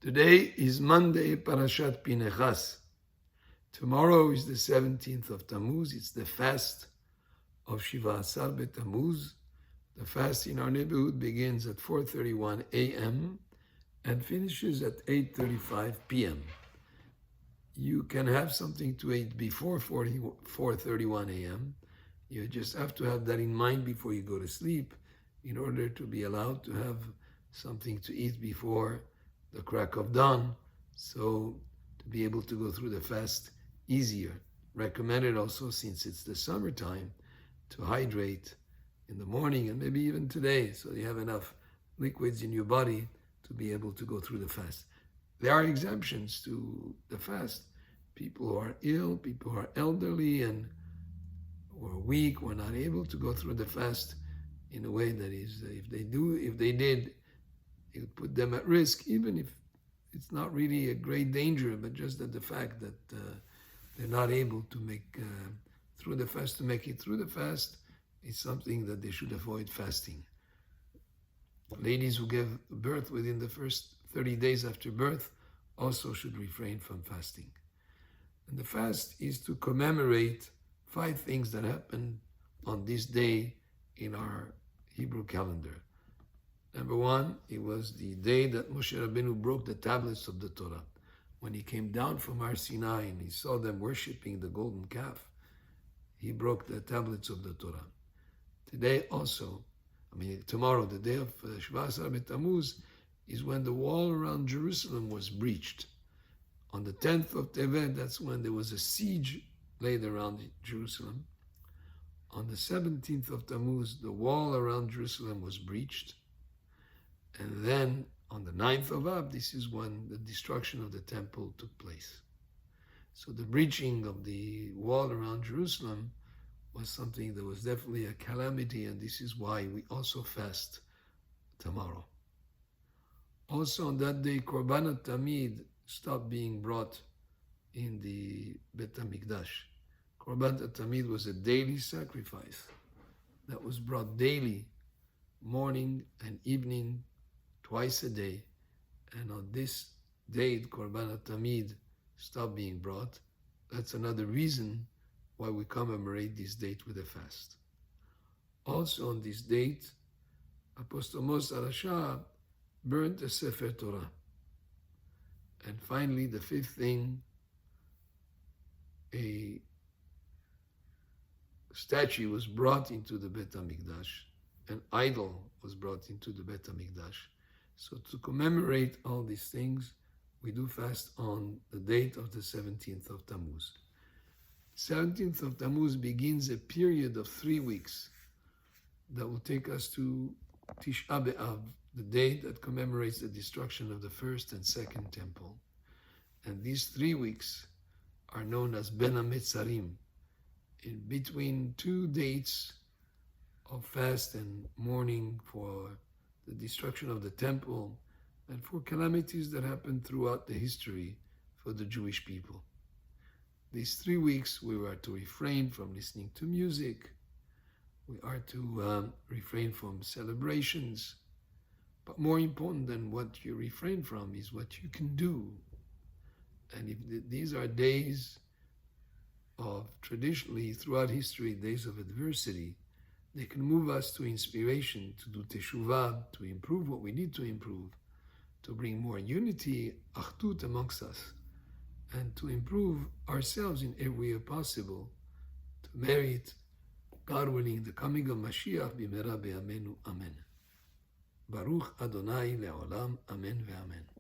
Today is Monday, Parashat Pinchas. Tomorrow is the 17th of Tammuz. It's the fast of Shiva Asar Tammuz. The fast in our neighborhood begins at 4:31 a.m. and finishes at 8:35 p.m. You can have something to eat before 4:31 a.m. You just have to have that in mind before you go to sleep in order to be allowed to have something to eat before the crack of dawn, so to be able to go through the fast easier. Recommended also, since it's the summertime, to hydrate in the morning and maybe even today, so you have enough liquids in your body to be able to go through the fast. There are exemptions to the fast. People who are ill, people who are elderly and or weak, were not able to go through the fast in a way that is, if they did, it would put them at risk, even if it's not really a great danger, but just that the fact that they're not able to make through the fast, to make it through the fast, is something that they should avoid fasting. Ladies who give birth within the first 30 days after birth also should refrain from fasting. And the fast is to commemorate 5 things that happened on this day in our Hebrew calendar. Number 1, it was the day that Moshe Rabbeinu broke the tablets of the Torah. When he came down from Har Sinai and he saw them worshiping the golden calf, he broke the tablets of the Torah. Today also, tomorrow, the day of Shiva Asar Tammuz, is when the wall around Jerusalem was breached. On the 10th of Tevet, that's when there was a siege laid around Jerusalem. On the 17th of Tammuz, the wall around Jerusalem was breached. And then on the 9th of Ab, this is when the destruction of the temple took place. So the breaching of the wall around Jerusalem was something that was definitely a calamity, and this is why we also fast tomorrow. Also on that day, Korban Tamid stopped being brought in the Bet HaMikdash. Korban Tamid was a daily sacrifice that was brought daily, morning and evening, twice a day. And on this date, Korban Tamid stopped being brought. That's another reason why we commemorate this date with a fast. Also on this date, Apostle Mos HaRasha burned a Sefer Torah. And finally, the 5th thing, a statue was brought into the Bet HaMikdash. An idol was brought into the Bet HaMikdash. So to commemorate all these things, we do fast on the date of the 17th of Tammuz. 17th of Tammuz begins a period of 3 weeks that will take us to Tisha B'Av, the day that commemorates the destruction of the first and second temple. And these 3 weeks are known as Ben HaMetzarim, in between 2 dates of fast and mourning for the destruction of the temple and for calamities that happened throughout the history for the Jewish people. These 3 weeks we are to refrain from listening to music, we are to refrain from celebrations, but more important than what you refrain from is what you can do. And if these are days of, traditionally throughout history, days of adversity, they can move us to inspiration, to do teshuvah, to improve what we need to improve, to bring more unity, achdut amongst us, and to improve ourselves in every way possible, to merit, God willing, the coming of Mashiach b'mera b'yamenu. Amen. Baruch Adonai le'olam. Amen ve'amen.